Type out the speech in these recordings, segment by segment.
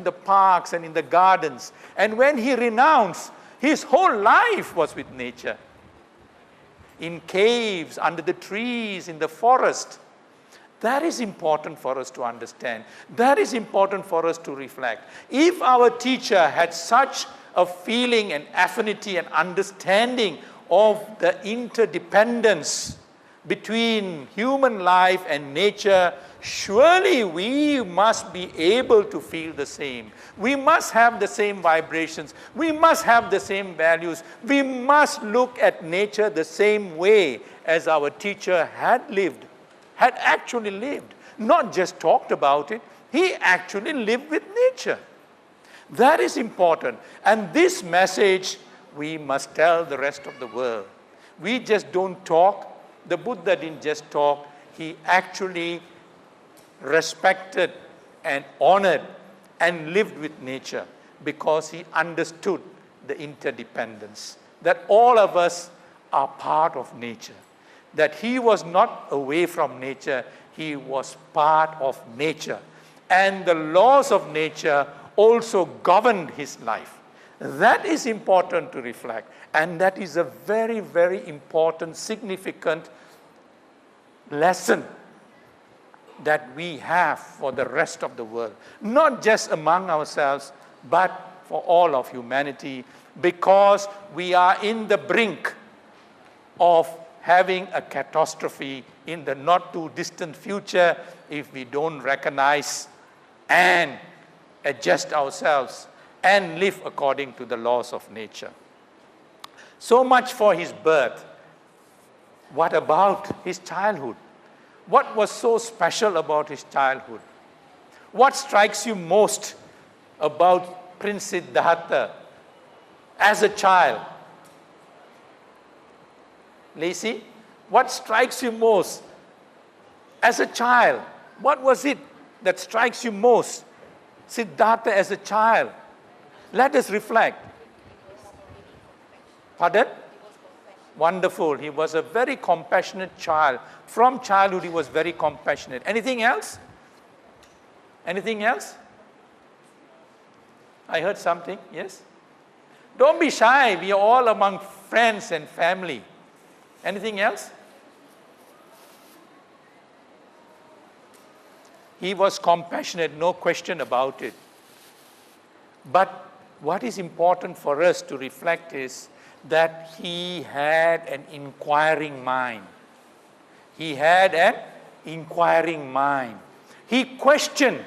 the parks and in the gardens. And when he renounced, his whole life was with nature. In caves, under the trees, in the forest. That is important for us to understand. That is important for us to reflect. If our teacher had such a feeling and affinity and understanding of the interdependence between human life and nature, surely we must be able to feel the same. We must have the same vibrations. We must have the same values. We must look at nature the same way as our teacher had lived, had actually lived. Not just talked about it, he actually lived with nature. That is important. And this message we must tell the rest of the world. We just don't talk. The Buddha didn't just talk. He actually respected and honored and lived with nature because he understood the interdependence, that all of us are part of nature, that he was not away from nature, he was part of nature. And the laws of nature also governed his life. That is important to reflect. And that is a very, very important, significant lesson that we have for the rest of the world. Not just among ourselves, but for all of humanity, because we are in the brink of having a catastrophe in the not too distant future if we don't recognize and adjust ourselves and live according to the laws of nature. So much for his birth. What about his childhood? What was so special about his childhood? What strikes you most about Prince Siddhartha as a child? Lacey, what strikes you most as a child? What was it that strikes you most? Siddhartha as a child. Let us reflect. Pardon? Wonderful. He was a very compassionate child. From childhood, he was very compassionate. Anything else? Anything else? I heard something. Yes? Don't be shy. We are all among friends and family. Anything else? He was compassionate, no question about it. But what is important for us to reflect is that he had an inquiring mind. He had an inquiring mind. He questioned.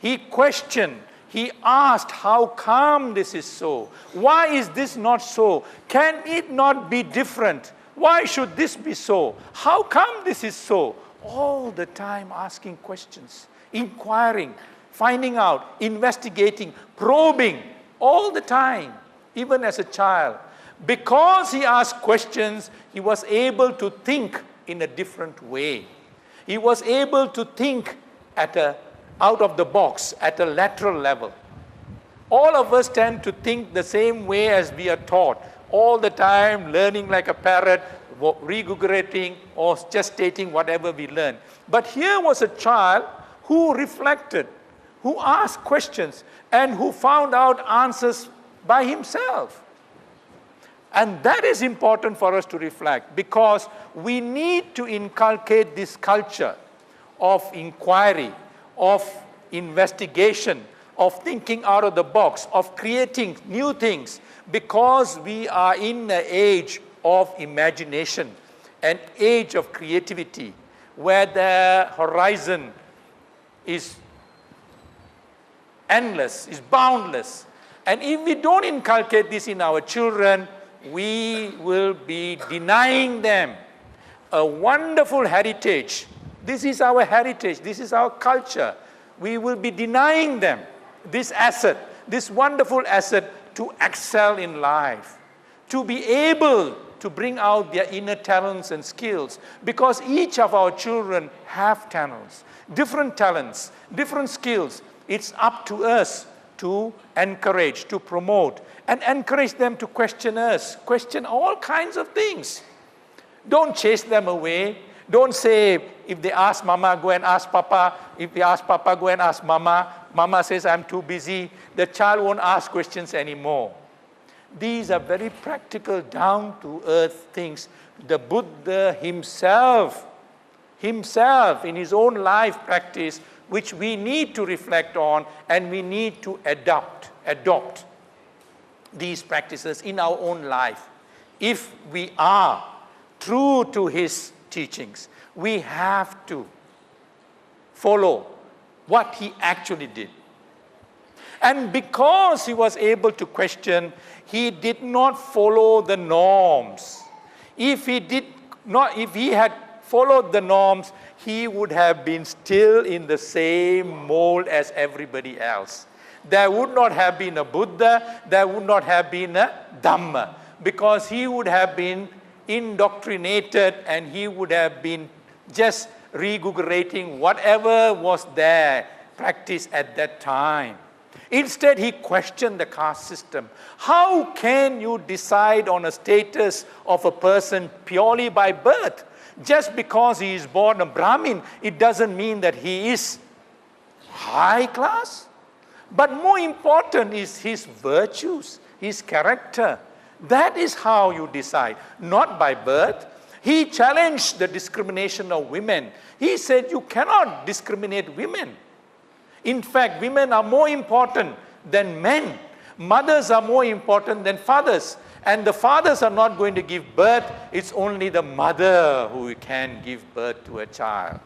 He asked, how come this is so? Why is this not so? Can it not be different? Why should this be so? How come this is so? All the time asking questions, inquiring, finding out, investigating, probing, all the time, even as a child. Because he asked questions, he was able to think in a different way. He was able to think out of the box, at a lateral level. All of us tend to think the same way as we are taught. All the time, learning like a parrot, regurgitating, or just stating whatever we learn. But here was a child who reflected, who asked questions, and who found out answers by himself. And that is important for us to reflect, because we need to inculcate this culture of inquiry, of investigation, of thinking out of the box, of creating new things, because we are in an age of imagination, an age of creativity, where the horizon is endless, is boundless. And if we don't inculcate this in our children, we will be denying them a wonderful heritage. This is our heritage. This is our culture. We will be denying them this asset, this wonderful asset to excel in life, to be able to bring out their inner talents and skills, because each of our children have talents, different skills. It's up to us to encourage, to promote, and encourage them to question us, question all kinds of things. Don't chase them away. Don't say, if they ask Mama, go and ask Papa. If they ask Papa, go and ask Mama. Mama says, I'm too busy. The child won't ask questions anymore. These are very practical, down-to-earth things. The Buddha himself in his own life practice, which we need to reflect on and we need to adopt these practices in our own life. If we are true to his teachings, we have to follow what he actually did. And because he was able to question, he did not follow the norms. If he had followed the norms, he would have been still in the same mold as everybody else. There would not have been a Buddha, there would not have been a Dhamma, because he would have been indoctrinated and he would have been just regurgitating whatever was there, practiced at that time. Instead, he questioned the caste system. How can you decide on a status of a person purely by birth? Just because he is born a Brahmin, it doesn't mean that he is high class. But more important is his virtues, his character. That is how you decide, not by birth. He challenged the discrimination of women. He said you cannot discriminate women. In fact, women are more important than men. Mothers are more important than fathers. And the fathers are not going to give birth. It's only the mother who can give birth to a child.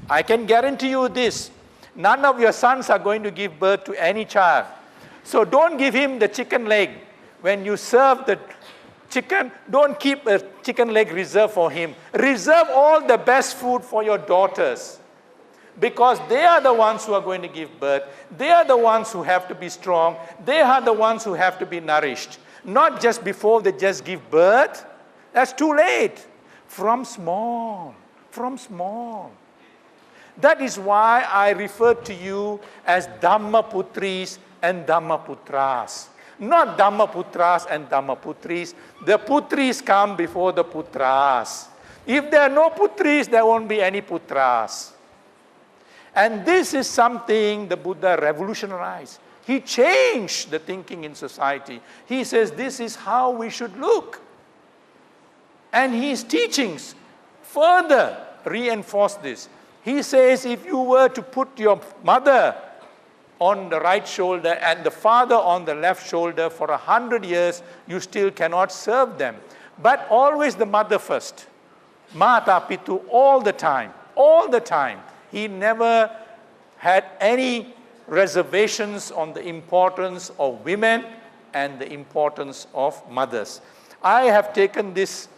I can guarantee you this. None of your sons are going to give birth to any child. So don't give him the chicken leg. When you serve the chicken, don't keep a chicken leg reserved for him. Reserve all the best food for your daughters. Because they are the ones who are going to give birth. They are the ones who have to be strong. They are the ones who have to be nourished. Not just before they just give birth. That's too late. From small. That is why I refer to you as Dhammaputris and Dhammaputras. Not Dhammaputras and Dhammaputris. The Putris come before the Putras. If there are no Putris, there won't be any Putras. And this is something the Buddha revolutionized. He changed the thinking in society. He says this is how we should look. And his teachings further reinforce this. He says if you were to put your mother on the right shoulder and the father on the left shoulder for 100 years, you still cannot serve them. But always the mother first. Mata Pitu all the time. He never had any reservations on the importance of women and the importance of mothers. I have taken this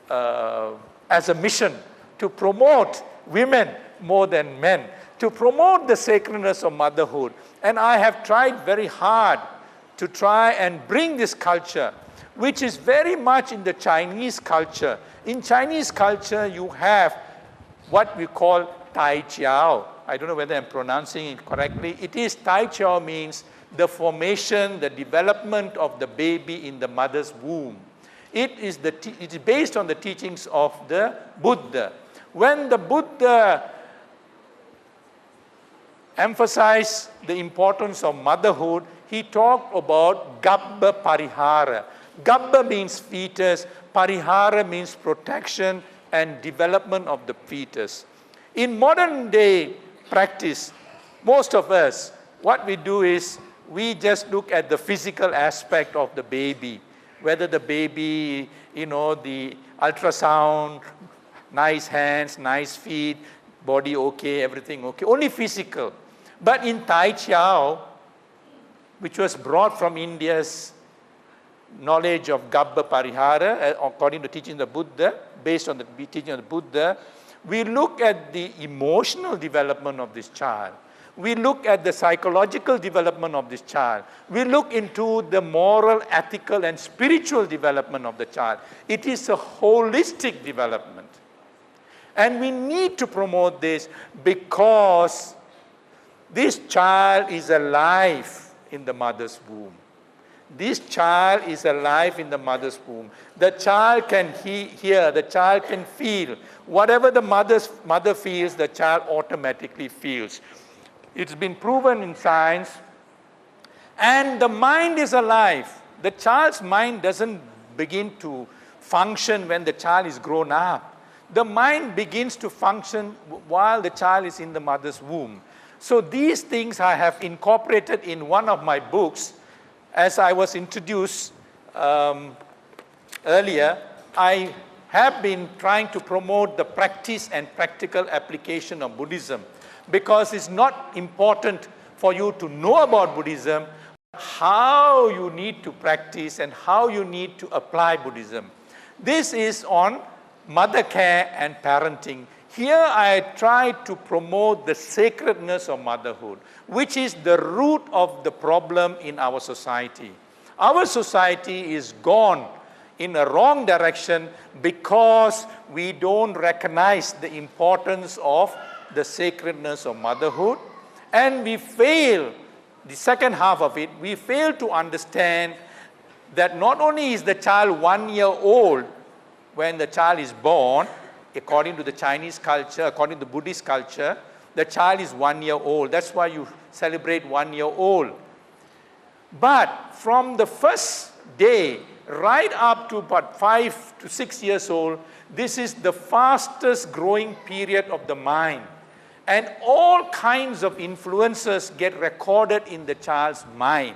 as a mission to promote women more than men, to promote the sacredness of motherhood. And I have tried very hard to try and bring this culture, which is very much in the Chinese culture. In Chinese culture, you have what we call Tai Chiao. I don't know whether I'm pronouncing it correctly. It is Tai Chiao means the formation, the development of the baby in the mother's womb. It is based on the teachings of the Buddha. When the Buddha emphasized the importance of motherhood, he talked about Gabba Parihara. Gabba means fetus, Parihara means protection and development of the fetus. In modern day practice, most of us, what we do is we just look at the physical aspect of the baby. Whether the baby, the ultrasound, nice hands, nice feet, body okay, everything okay, only physical. But in Tai Chiao, which was brought from India's knowledge of Gabba Parihara, according to teaching the Buddha, based on the teaching of the Buddha, we look at the emotional development of this child. We look at the psychological development of this child. We look into the moral, ethical, and spiritual development of the child. It is a holistic development. And we need to promote this because this child is alive in the mother's womb. This child is alive in the mother's womb. The child can hear, the child can feel. Whatever the mother feels, the child automatically feels. It's been proven in science. And the mind is alive. The child's mind doesn't begin to function when the child is grown up. The mind begins to function while the child is in the mother's womb. So these things I have incorporated in one of my books. As I was introduced earlier, I have been trying to promote the practice and practical application of Buddhism, because it's not important for you to know about Buddhism, how you need to practice and how you need to apply Buddhism. This is on mother care and parenting. Here I try to promote the sacredness of motherhood, which is the root of the problem in our society. Our society is gone in a wrong direction because we don't recognize the importance of the sacredness of motherhood, and we fail, the second half of it, we fail to understand that not only is the child 1 year old when the child is born, according to the Chinese culture, according to the Buddhist culture, the child is 1 year old. That's why you celebrate 1 year old. But from the first day right up to about 5 to 6 years old, this is the fastest growing period of the mind. And all kinds of influences get recorded in the child's mind.